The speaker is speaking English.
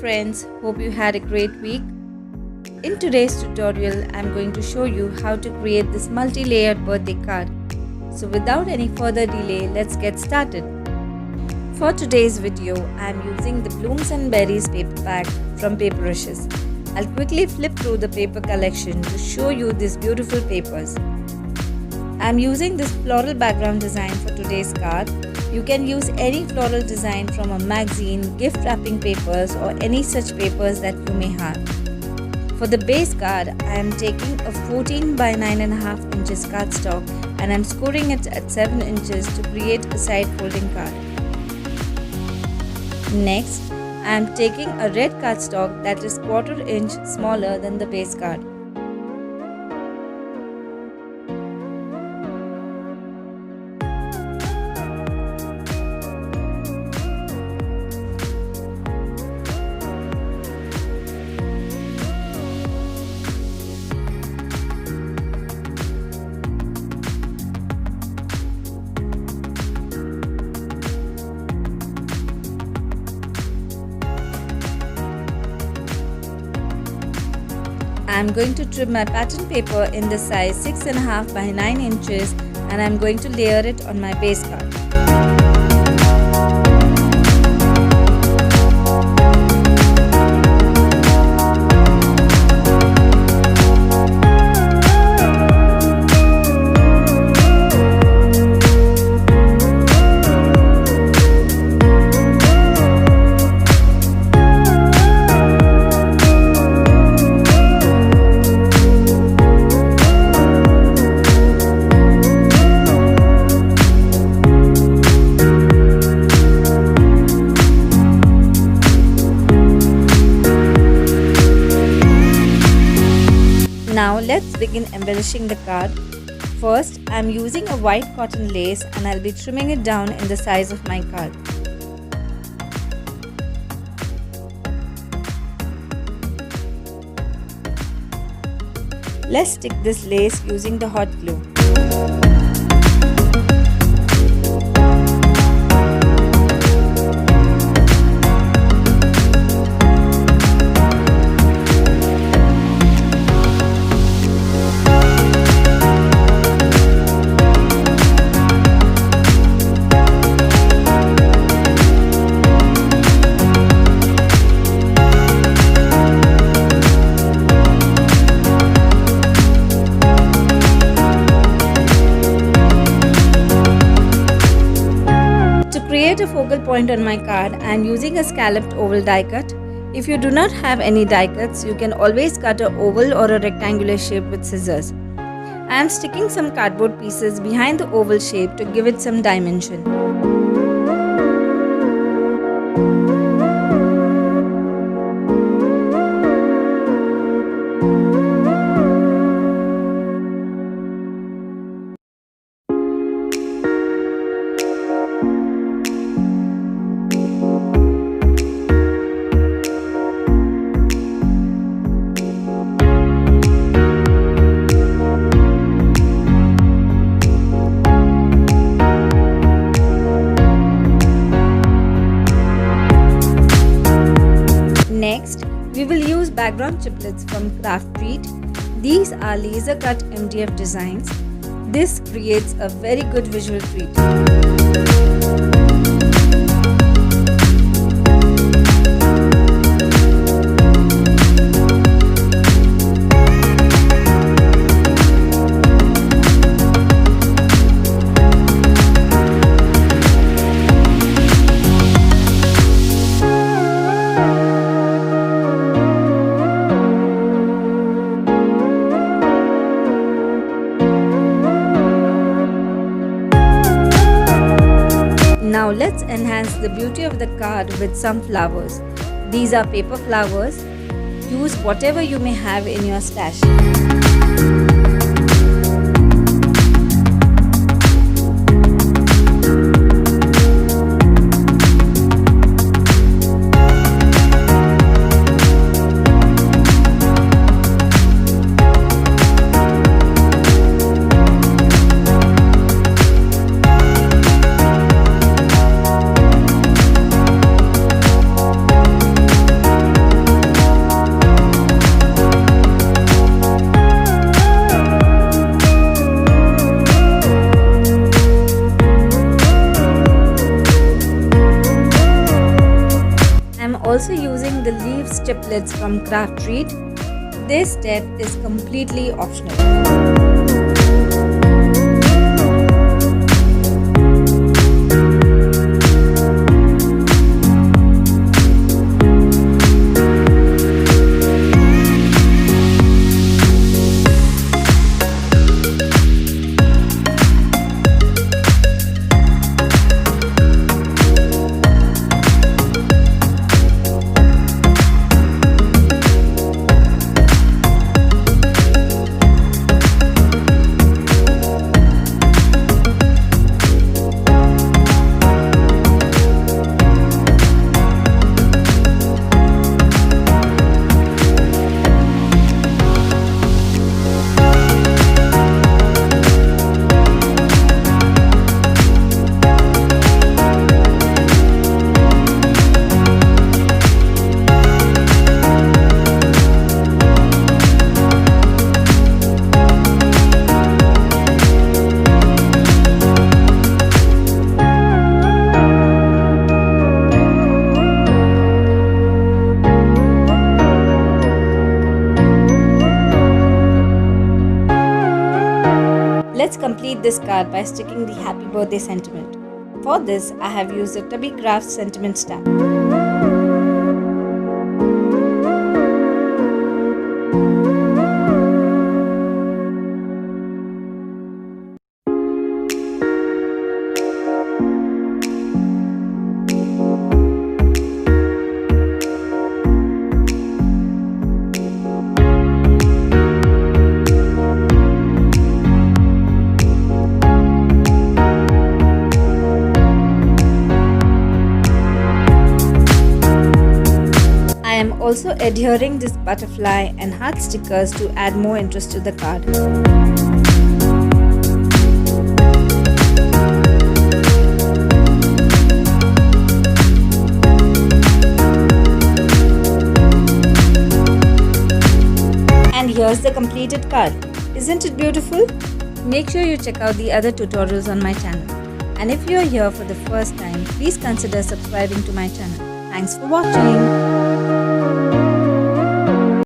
friends, hope you had a great week. In today's tutorial, I'm going to show you how to create this multi-layered birthday card. So without any further delay, let's get started. For today's video, I'm using the Blooms and Berries paper pack from Paperishes. I'll quickly flip through the paper collection to show you these beautiful papers. I'm using this floral background design for today's card. You can use any floral design from a magazine, gift wrapping papers or any such papers that you may have. For the base card, I am taking a 14 by 9.5 inches cardstock and I'm scoring it at 7 inches to create a side folding card. Next, I am taking a red cardstock that is 1/4 inch smaller than the base card. I am going to trim my pattern paper in the size 6.5 by 9 inches and I am going to layer it on my base card. Now let's begin embellishing the card. First, I am using a white cotton lace and I'll be trimming it down in the size of my card. Let's stick this lace using the hot glue. To create a focal point on my card, I am using a scalloped oval die cut. If you do not have any die cuts, you can always cut an oval or a rectangular shape with scissors. I am sticking some cardboard pieces behind the oval shape to give it some dimension. Next, we will use background chiplets from Crafty. These are laser cut MDF designs. This creates a very good visual treat. Now let's enhance the beauty of the card with some flowers. These are paper flowers. Use whatever you may have in your stash. templates from Crafty. This step is completely optional. Let's complete this card by sticking the happy birthday sentiment. For this, I have used a Tubby Crafts sentiment stamp. I am also adhering this butterfly and heart stickers to add more interest to the card. And here's the completed card. Isn't it beautiful? Make sure you check out the other tutorials on my channel. And if you're here for the first time, please consider subscribing to my channel. Thanks for watching.